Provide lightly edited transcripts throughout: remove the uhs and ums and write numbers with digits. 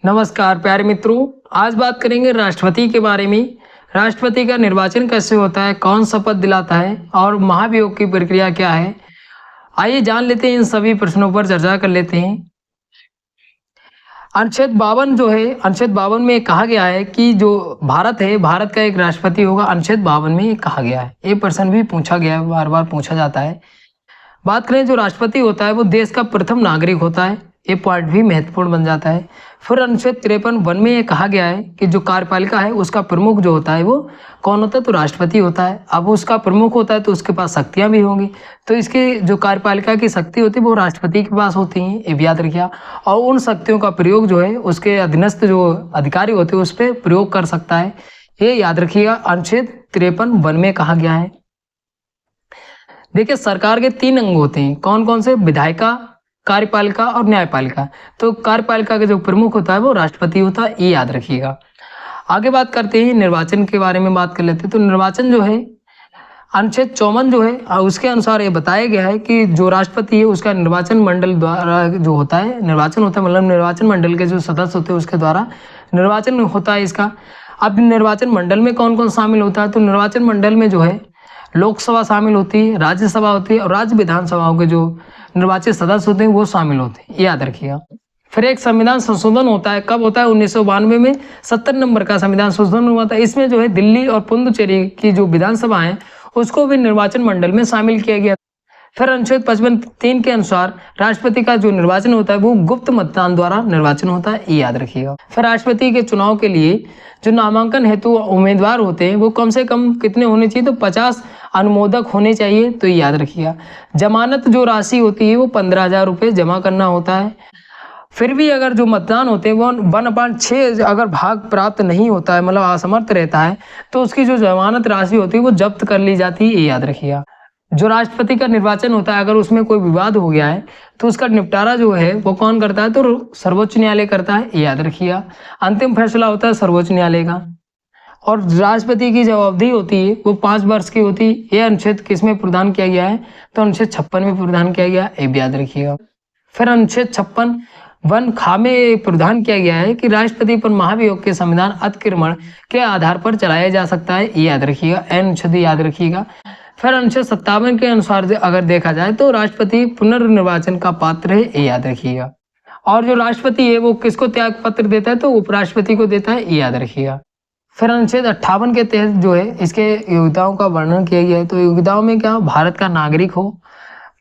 नमस्कार प्यारे मित्रों। आज बात करेंगे राष्ट्रपति के बारे में। राष्ट्रपति का निर्वाचन कैसे होता है, कौन शपथ दिलाता है और महाभियोग की प्रक्रिया क्या है। आइए जान लेते हैं, इन सभी प्रश्नों पर चर्चा कर लेते हैं। अनुच्छेद 52 जो है, अनुच्छेद 52 में कहा गया है कि जो भारत है, भारत का एक राष्ट्रपति होगा। अनुच्छेद 52 में कहा गया है, ये प्रश्न भी पूछा गया है, बार बार पूछा जाता है। बात करें, जो राष्ट्रपति होता है वो देश का प्रथम नागरिक होता है, ये पॉइंट भी महत्वपूर्ण बन जाता है। फिर अनुच्छेद 53 में ये कहा गया है कि जो कार्यपालिका है उसका प्रमुख जो होता है वो कौन होता है, तो राष्ट्रपति होता है। अब उसका प्रमुख होता है तो उसके पास शक्तियां भी होंगी, तो इसके जो कार्यपालिका की शक्ति होती है वो राष्ट्रपति के पास होती हैं, ये भी याद रखिए। और उन शक्तियों का प्रयोग जो है उसके अधीनस्थ जो अधिकारी होते हैं उस पर प्रयोग कर सकता है, ये याद रखिएगा। अनुच्छेद 53 में कहा गया है। देखिए, सरकार के 3 अंग होते हैं, कौन कौन से, विधायिका, कार्यपालिका और न्यायपालिका। तो कार्यपालिका का जो प्रमुख होता है वो राष्ट्रपति होता है, ये याद रखिएगा। आगे बात करते हैं, निर्वाचन के बारे में बात कर लेते हैं। तो निर्वाचन जो है, अनुच्छेद 54 जो है उसके अनुसार ये बताया गया है कि जो राष्ट्रपति है उसका निर्वाचन मंडल द्वारा जो होता है, निर्वाचन होता है, मतलब निर्वाचन मंडल के जो सदस्य होते हैं उसके द्वारा निर्वाचन होता है इसका। अब निर्वाचन मंडल में कौन कौन शामिल होता है, तो निर्वाचन मंडल में जो है लोकसभा शामिल होती है, राज्यसभा होती है और राज्य विधानसभाओं के जो निर्वाचित सदस्य होते हैं वो शामिल होते हैं, याद रखिएगा। फिर एक संविधान संशोधन होता है, कब होता है, 1992 में 70 नंबर का संविधान संशोधन हुआ था। इसमें जो है दिल्ली और पुडुचेरी की जो विधानसभा है उसको भी निर्वाचन मंडल में शामिल किया गया। फिर अनुच्छेद 55(3) के अनुसार राष्ट्रपति का जो निर्वाचन होता है वो गुप्त मतदान द्वारा निर्वाचन होता है, ये याद रखिएगा। फिर राष्ट्रपति के चुनाव के लिए जो नामांकन हेतु उम्मीदवार होते हैं वो कम से कम कितने होने चाहिए, तो 50 अनुमोदक होने चाहिए, तो ये याद रखिएगा। जमानत जो राशि होती है वो 15,000 रुपये जमा करना होता है। फिर भी अगर जो मतदान होते हैं वो 1/6 अगर भाग प्राप्त नहीं होता है, मतलब असमर्थ रहता है, तो उसकी जो जमानत राशि होती है वो जब्त कर ली जाती है, ये याद रखिएगा। जो राष्ट्रपति का निर्वाचन होता है, अगर उसमें कोई विवाद हो गया है तो उसका निपटारा जो है वो कौन करता है, तो सर्वोच्च न्यायालय करता है, ये याद रखिएगा। अंतिम फैसला होता है सर्वोच्च न्यायालय का। और राष्ट्रपति की जो अवधि होती है वो 5 वर्ष की होती है। ये अनुच्छेद किसमें प्रदान किया गया है, तो अनुच्छेद 56 में प्रदान किया गया है, ये भी याद रखिएगा। फिर अनुच्छेद 56(1) ख में प्रदान किया गया है कि राष्ट्रपति पर महाभियोग के संविधान अतिक्रमण के आधार पर चलाया जा सकता है, ये याद रखिएगा, अनुच्छेद याद रखिएगा। फिर अनुच्छेद 57 के अनुसार अगर देखा जाए तो राष्ट्रपति पुनर्निर्वाचन का पात्र है, ये याद रखिएगा। और जो राष्ट्रपति है वो किसको त्याग पत्र देता है, तो उपराष्ट्रपति को देता है, ये याद रखिएगा। फिर अनुच्छेद 58 के तहत जो है इसके योग्यताओं का वर्णन किया गया है। तो योग्यताओं में क्या, भारत का नागरिक हो,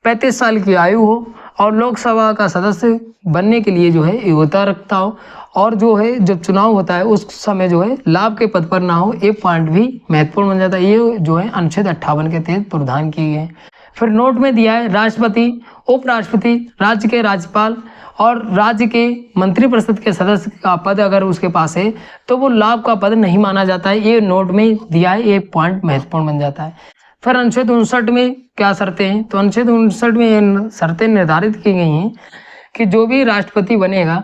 35 साल की आयु हो और लोकसभा का सदस्य बनने के लिए जो है योग्यता रखता हो, और जो है जब चुनाव होता है उस समय जो है लाभ के पद पर ना हो, एक पॉइंट भी महत्वपूर्ण बन जाता है। ये जो है अनुच्छेद 58 के तहत प्रावधान किए गए। फिर नोट में दिया है, राष्ट्रपति, उपराष्ट्रपति, राज्य के राज्यपाल और राज्य के मंत्रिपरिषद के सदस्य का पद अगर उसके पास है तो वो लाभ का पद नहीं माना जाता है, ये नोट में दिया है, ये पॉइंट महत्वपूर्ण बन जाता है। फिर अनुच्छेद 59 में क्या शर्तें हैं, तो अनुच्छेद 59 में शर्तें निर्धारित की गई हैं कि जो भी राष्ट्रपति बनेगा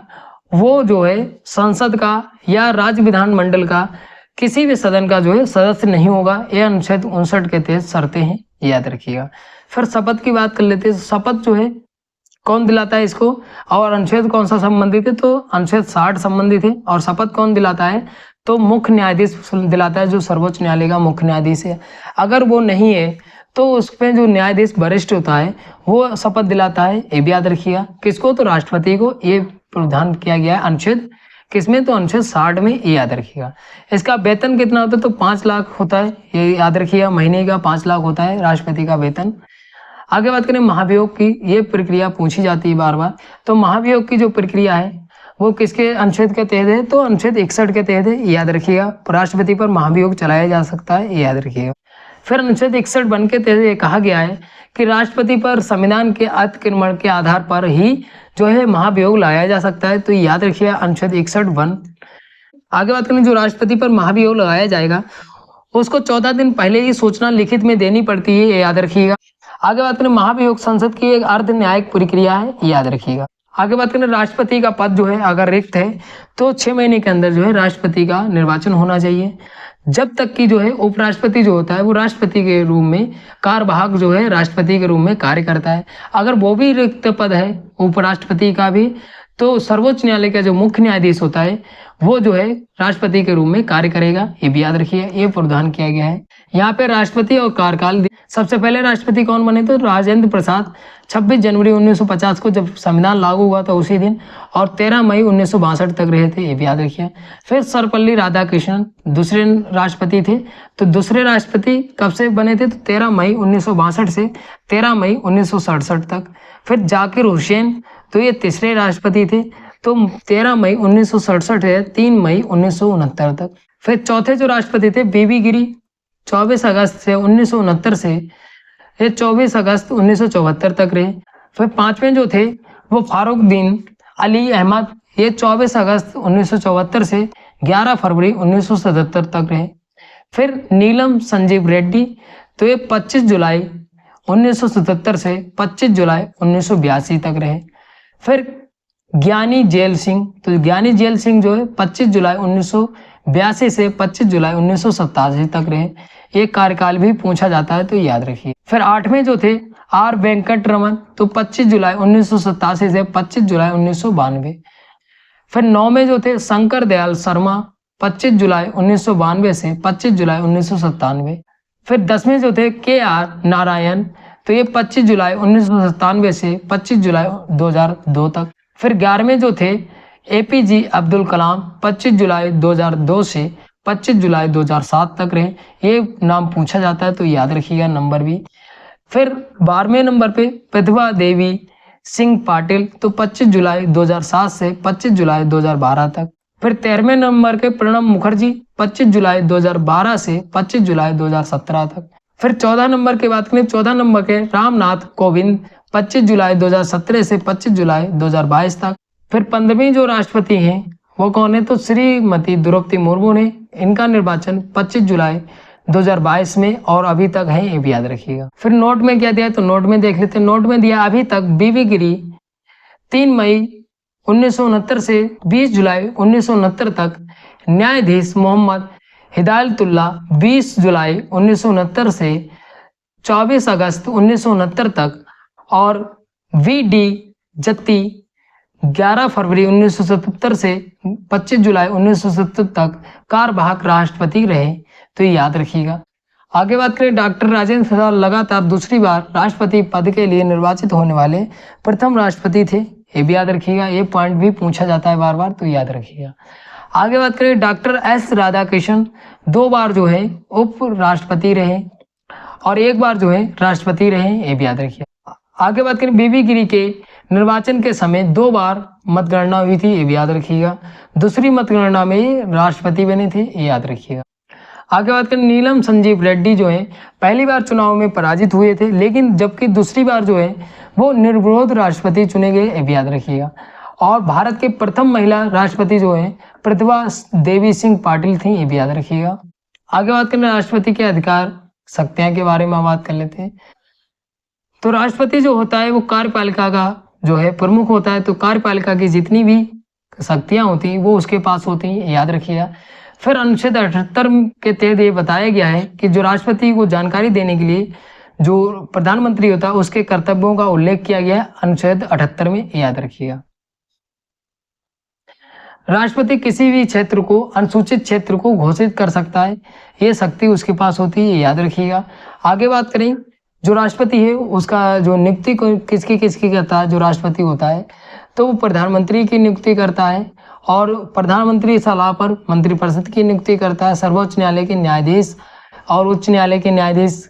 वो जो है संसद का या राज्य विधानमंडल का किसी भी सदन का जो है सदस्य नहीं होगा, ये अनुच्छेद 59 के तहत शर्तें हैं, याद रखिएगा। फिर शपथ की बात कर लेते हैं। शपथ जो है कौन दिलाता है इसको, और अनुच्छेद कौन सा संबंधित है, तो अनुच्छेद 60 संबंधित है। और शपथ कौन दिलाता है, तो मुख्य न्यायाधीश दिलाता है, जो सर्वोच्च न्यायालय का मुख्य न्यायाधीश है। अगर वो नहीं है तो उसमें जो न्यायाधीश वरिष्ठ होता है वो शपथ दिलाता है, ये भी याद रखिएगा। किसको, तो राष्ट्रपति को, ये प्रावधान किया गया है अनुच्छेद किसमें, तो अनुच्छेद 60 में, ये याद रखिएगा। इसका वेतन कितना होता है, तो 5 लाख होता है, ये याद रखिएगा। महीने का 5 लाख होता है राष्ट्रपति का वेतन। आगे बात करें महाभियोग की, ये प्रक्रिया पूछी जाती है बार बार। तो महाभियोग की जो प्रक्रिया है वो किसके अनुच्छेद के तहत है, तो अनुच्छेद 61 के तहत है, याद रखिएगा। राष्ट्रपति पर महाभियोग चलाया जा सकता है, ये याद रखिएगा। फिर अनुच्छेद 61(1) के तहत ये कहा गया है कि राष्ट्रपति पर संविधान के अतिक्रमण के आधार पर ही जो है महाभियोग लाया जा सकता है, तो याद रखिएगा अनुच्छेद 61(1). आगे बात करें, जो राष्ट्रपति पर महाभियोग लगाया जाएगा उसको 14 दिन पहले ही सूचना लिखित में देनी पड़ती है, ये याद रखिएगा। आगे बात करें, महाभियोग संसद की एक अर्ध न्यायिक प्रक्रिया है, याद रखिएगा। आगे बात करें, राष्ट्रपति का पद जो है अगर रिक्त है तो 6 महीने के अंदर जो है राष्ट्रपति का निर्वाचन होना चाहिए। जब तक कि जो है उपराष्ट्रपति जो होता है वो राष्ट्रपति के रूप में कार्यवाहक जो है राष्ट्रपति के रूप में कार्य करता है। अगर वो भी रिक्त पद है उपराष्ट्रपति का भी, तो सर्वोच्च न्यायालय का जो मुख्य न्यायाधीश होता है वो जो है राष्ट्रपति के रूप में कार्य करेगा, ये भी याद रखिए, ये प्रावधान किया गया है। यहाँ पे राष्ट्रपति और कार्यकाल, सबसे पहले राष्ट्रपति कौन बने तो राजेंद्र प्रसाद, 26 जनवरी 1950 को जब संविधान लागू हुआ था उसी दिन, और 13 मई 1962 तक रहे थे, ये भी याद रखिए। फिर सर्वपल्ली राधाकृष्णन दूसरे राष्ट्रपति थे, तो दूसरे राष्ट्रपति कब से बने थे तो 13 मई 1962 से 13 मई 1967 तक। फिर जाकिर हुसैन, तो ये तीसरे राष्ट्रपति थे, तो 13 मई 1967 है 3 मई 1969 तक। फिर चौथे जो राष्ट्रपति थे बीबी गिरी, 24 अगस्त से 1969 से ये 24 अगस्त 1974 तक रहे। फिर पांचवें जो थे वो फारुखदीन अली अहमद, ये 24 अगस्त 1974 से 11 फरवरी 1977 तक रहे। फिर नीलम संजीव रेड्डी, तो ये 25 जुलाई 1977 से 25 जुलाई 1982 तक रहे। फिर ज्ञानी जेल सिंह, तो ज्ञानी जेल सिंह जो है 25 जुलाई 1982 से 25 जुलाई 1987 तक रहे। ये कार्यकाल भी पूछा जाता है, तो याद रखिए। फिर आठवें जो थे आर वेंकट रमन, तो 25 जुलाई 1987 से 25 जुलाई 1992। फिर नौवें जो थे शंकर दयाल शर्मा, 25 जुलाई 1992 से 25 जुलाई 1997। फिर 10वें जो थे के आर नारायण, तो ये 25 जुलाई 1997 से 25 जुलाई 2002 तक। फिर 11वें जो थे एपीजे अब्दुल कलाम, 25 जुलाई 2002 से 25 जुलाई 2007 तक रहे। ये नाम पूछा जाता है, तो याद रखिएगा नंबर भी। फिर 12वें नंबर पे प्रतिभा देवी सिंह पाटिल, तो 25 जुलाई 2007 से 25 जुलाई 2012 तक। फिर 13वें नंबर के प्रणब मुखर्जी, 25 जुलाई 2012 से 25 जुलाई 2017 तक। फिर 14 नंबर की बात करें, 14 नंबर के रामनाथ कोविंद, 25 जुलाई 2017 से 25 जुलाई 2022 तक। फिर 15वीं जो राष्ट्रपति हैं वो कौन है तो श्रीमती द्रौपदी मुर्मू ने, इनका निर्वाचन 25 जुलाई 2022 में और अभी तक है, ये भी याद रखिएगा। फिर नोट में क्या दिया, तो नोट में देख लेते हैं। नोट में दिया अभी तक बीबी गिरी 3 मई 1969 से 20 जुलाई 1969 तक, न्यायाधीश मोहम्मद हिदायतुल्ला 20 जुलाई 1969 से 24 अगस्त 1969 तक, और वी डी जत्ती 11 फरवरी 1977 से 25 जुलाई 1977 तक कार्यवाहक राष्ट्रपति रहे, तो ये याद रखिएगा। आगे बात करें, डॉक्टर राजेंद्र प्रसाद लगातार दूसरी बार राष्ट्रपति पद के लिए निर्वाचित होने वाले प्रथम राष्ट्रपति थे, ये भी याद रखिएगा। ये पॉइंट भी पूछा जाता है बार बार, तो याद रखिएगा। आगे बात करें, डॉक्टर एस राधाकृष्णन 2 बार जो है उप राष्ट्रपति रहे और 1 बार जो है राष्ट्रपति रहे, ये भी याद रखिएगा। आगे बात करें, बीबी गिरी के निर्वाचन के समय 2 बार मतगणना हुई थी, ये भी याद रखिएगा। दूसरी मतगणना में राष्ट्रपति बने थे, ये याद रखिएगा। आगे बात करें, नीलम संजीव रेड्डी जो है पहली बार चुनाव में पराजित हुए थे, लेकिन जबकि दूसरी बार जो है वो निर्विरोध राष्ट्रपति चुने गए, ये भी याद रखिएगा। और भारत के प्रथम महिला राष्ट्रपति जो है प्रतिभा देवी सिंह पाटिल थी, ये भी याद रखिएगा। आगे बात करें, राष्ट्रपति के अधिकार शक्तियां के बारे में बात कर लेते हैं। तो राष्ट्रपति जो होता है वो कार्यपालिका का जो है प्रमुख होता है, तो कार्यपालिका की जितनी भी शक्तियां होती हैं वो उसके पास होती हैं, याद रखिएगा। फिर अनुच्छेद 78 के तहत ये बताया गया है कि जो राष्ट्रपति को जानकारी देने के लिए जो प्रधानमंत्री होता है उसके कर्तव्यों का उल्लेख किया गया है अनुच्छेद 78 में, याद रखिएगा। राष्ट्रपति किसी भी क्षेत्र को अनुसूचित क्षेत्र को घोषित कर सकता है, ये शक्ति उसके पास होती है, ये याद रखिएगा। आगे बात करें, जो राष्ट्रपति है उसका जो नियुक्ति किसकी करता है, जो राष्ट्रपति होता है तो वो प्रधानमंत्री की नियुक्ति करता है, और प्रधानमंत्री सलाह पर मंत्रिपरिषद की नियुक्ति करता है। सर्वोच्च न्यायालय के न्यायाधीश और उच्च न्यायालय के न्यायाधीश,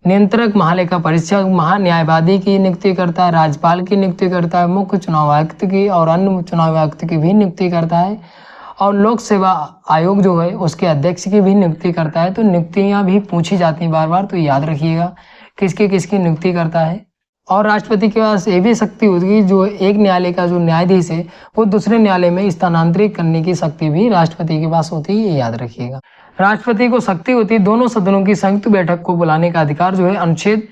नियंत्रक महालेखा परीक्षक महान्यायवादी की नियुक्ति करता है, राज्यपाल की नियुक्ति करता है, मुख्य चुनाव आयुक्त की और अन्य चुनाव आयुक्त की भी नियुक्ति करता है, और लोक सेवा आयोग जो है उसके अध्यक्ष की भी नियुक्ति करता है। तो नियुक्तियां भी पूछी जाती हैं बार बार, तो याद रखिएगा किसकी नियुक्ति करता है। और राष्ट्रपति के पास ये भी शक्ति होती है, जो एक न्यायालय का जो न्यायाधीश है वो दूसरे न्यायालय में स्थानांतरित करने की शक्ति भी राष्ट्रपति के पास होती है, ये याद रखिएगा। राष्ट्रपति को शक्ति होती है दोनों सदनों की संयुक्त बैठक को बुलाने का अधिकार जो है अनुच्छेद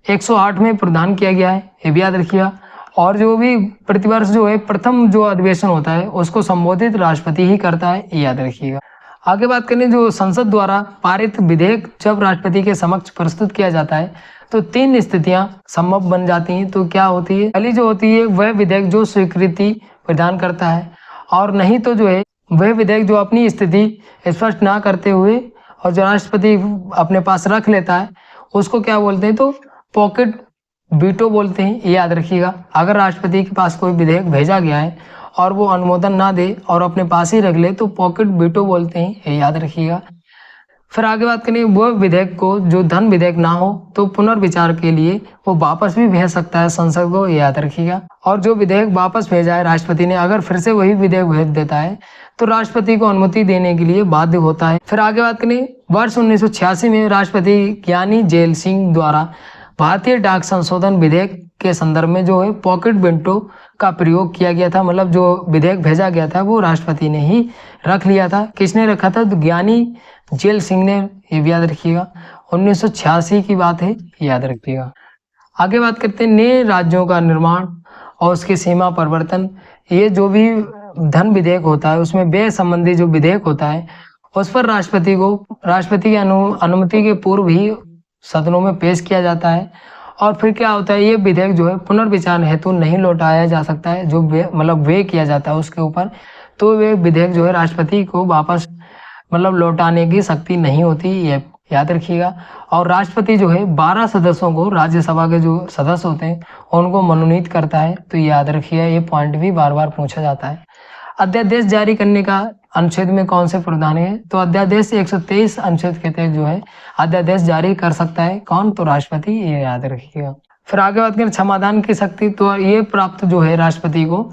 108 में प्रदान किया गया है, ये भी याद रखिएगा। और जो भी प्रतिवर्ष जो है प्रथम जो अधिवेशन होता है उसको संबोधित राष्ट्रपति ही करता है, ये याद रखिएगा। आगे बात करें जो संसद द्वारा पारित विधेयक जब राष्ट्रपति के समक्ष प्रस्तुत किया जाता है तो 3 स्थितियां संभव बन जाती हैं। तो क्या होती है, पहली जो होती है वह विधेयक जो स्वीकृति प्रदान करता है, और नहीं तो जो है वह विधेयक जो अपनी स्थिति स्पष्ट ना करते हुए और जो राष्ट्रपति अपने पास रख लेता है उसको क्या बोलते हैं, तो पॉकेट वीटो बोलते हैं। ये याद रखिएगा। अगर राष्ट्रपति के पास कोई विधेयक भेजा गया है और वो अनुमोदन ना दे और अपने पास ही रख ले तो पॉकेट वीटो बोलते हैं, ये याद रखिएगा। फिर आगे बात करें वो विधेयक को जो धन विधेयक ना हो तो पुनर्विचार के लिए वो वापस भी भेज सकता है संसद को, ये याद रखिएगा। और जो विधेयक वापस भेजा है राष्ट्रपति ने, अगर फिर से वही विधेयक भेज देता है तो राष्ट्रपति को अनुमति देने के लिए बाध्य होता है। फिर आगे बात करें वर्ष 1986 में राष्ट्रपति ज्ञानी जेल सिंह द्वारा भारतीय डाक संशोधन विधेयक के संदर्भ में जो है पॉकेट विंटो का प्रयोग किया गया था। मतलब जो विधेयक भेजा गया था वो राष्ट्रपति ने ही रख लिया था। किसने रखा था, तो ज्ञानी जेल सिंह ने, ये भी याद रखिएगा। 1986 की बात है, याद रखिएगा। आगे बात करते हैं नए राज्यों का निर्माण और उसकी सीमा परिवर्तन। ये जो भी धन विधेयक होता है उसमें व्यय संबंधी जो विधेयक होता है उस पर राष्ट्रपति की अनुमति के पूर्व ही सदनों में पेश किया जाता है। और फिर क्या होता है, ये विधेयक जो है पुनर्विचार हेतु नहीं लौटाया जा सकता है। जो मतलब व्यय किया जाता है उसके ऊपर, तो वे विधेयक जो है राष्ट्रपति को वापस मतलब लौटाने की शक्ति नहीं होती, ये याद रखिएगा। और राष्ट्रपति जो है 12 सदस्यों को, राज्यसभा के जो सदस्य होते हैं उनको मनोनीत करता है, तो याद रखिएगा। ये पॉइंट भी बार बार पूछा जाता है। अध्यादेश जारी करने का अनुच्छेद में कौन से प्रावधान है, तो अध्यादेश 123 अनुच्छेद के तहत जो है अध्यादेश जारी कर सकता है कौन, तो राष्ट्रपति, ये याद रखिएगा। फिर आगे बात करें क्षमादान की शक्ति, तो ये प्राप्त जो है राष्ट्रपति को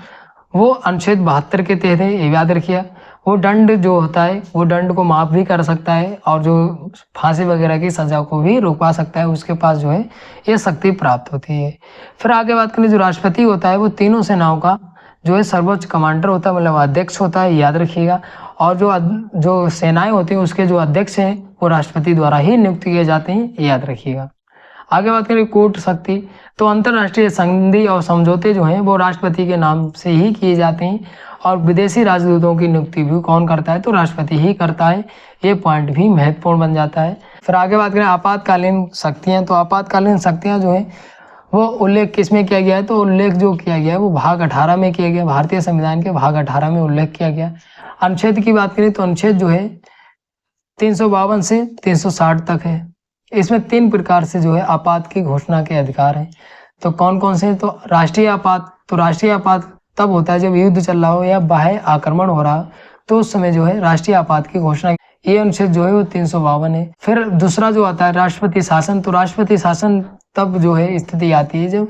वो अनुच्छेद 72 के तहत है, ये याद रखिएगा। वो दंड जो होता है वो दंड को माफ भी कर सकता है और जो फांसी वगैरह की सजा को भी रुकवा सकता है, उसके पास जो है ये शक्ति प्राप्त होती है। फिर आगे बात करें जो राष्ट्रपति होता है वो तीनों सेनाओं का जो है सर्वोच्च कमांडर होता है, मतलब अध्यक्ष होता है, याद रखिएगा। और जो सेनाएं होती हैं उसके जो अध्यक्ष हैं वो राष्ट्रपति द्वारा ही नियुक्त किए जाते हैं, याद रखिएगा। आगे बात करें कूट शक्ति, तो अंतर्राष्ट्रीय संधि और समझौते जो हैं वो राष्ट्रपति के नाम से ही किए जाते हैं। और विदेशी राजदूतों की नियुक्ति भी कौन करता है, तो राष्ट्रपति ही करता है। ये पॉइंट भी महत्वपूर्ण बन जाता है। फिर आगे बात करें आपातकालीन शक्तियाँ, तो आपातकालीन शक्तियाँ जो है वो उल्लेख किस में किया गया है, तो उल्लेख जो किया गया है वो भाग 18 में किया गया। भारतीय संविधान के भाग 18 में उल्लेख किया गया। अनुच्छेद की बात करें तो अनुच्छेद जो है 352 से 360 तक है। इसमें 3 प्रकार से जो है आपात की घोषणा के अधिकार हैं। तो कौन कौन से, तो राष्ट्रीय आपात, तो राष्ट्रीय आपात तब होता है जब युद्ध चल रहा हो या बाह्य आक्रमण हो रहा हो, तो उस समय जो है राष्ट्रीय आपात की घोषणा, ये अनुच्छेद जो है वो 352 है। फिर दूसरा जो आता है राष्ट्रपति शासन, तो राष्ट्रपति शासन तब जो है स्थिति आती है जब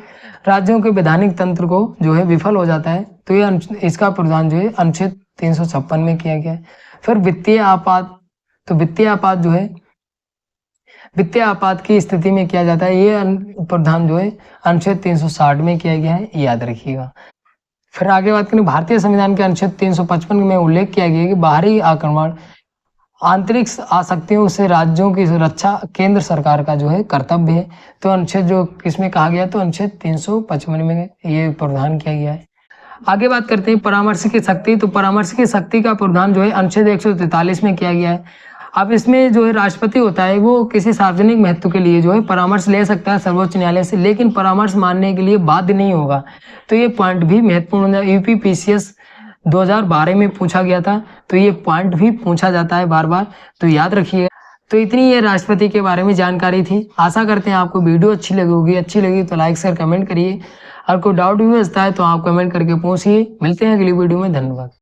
राज्यों के वैधानिक तंत्र को जो है विफल हो जाता है, तो ये इसका प्रावधान जो है अनुच्छेद 356 में किया गया है। फिर वित्तीय आपात, तो वित्तीय आपात जो है वित्तीय आपात की स्थिति में किया जाता है, ये प्रावधान जो है अनुच्छेद 360 में किया गया है, याद रखिएगा। फिर आगे बात करें भारतीय संविधान के अनुच्छेद 355 में उल्लेख किया गया है कि बाहरी आक्रमण, आंतरिक आसक्तियों से राज्यों की सुरक्षा केंद्र सरकार का जो है कर्तव्य है। तो अनुच्छेद जो किसमें कहा गया, तो अनुच्छेद 355 में ये प्रावधान किया गया है। आगे बात करते हैं परामर्श की शक्ति, तो परामर्श की शक्ति का प्रावधान जो है अनुच्छेद 143 में किया गया है। अब इसमें जो है राष्ट्रपति होता है वो किसी सार्वजनिक महत्व के लिए जो है परामर्श ले सकता है सर्वोच्च न्यायालय से, लेकिन परामर्श मानने के लिए बाध्य नहीं होगा। तो ये पॉइंट भी महत्वपूर्ण है। यूपीपीसीएस 2012 में पूछा गया था, तो ये पॉइंट भी पूछा जाता है बार बार, तो याद रखिएगा। तो इतनी ये राष्ट्रपति के बारे में जानकारी थी। आशा करते हैं आपको वीडियो अच्छी लगी होगी। अच्छी लगी तो लाइक शेयर कमेंट करिए। अगर कोई डाउट भी बचता है तो आप कमेंट करके पूछिए। मिलते हैं अगली वीडियो में। धन्यवाद।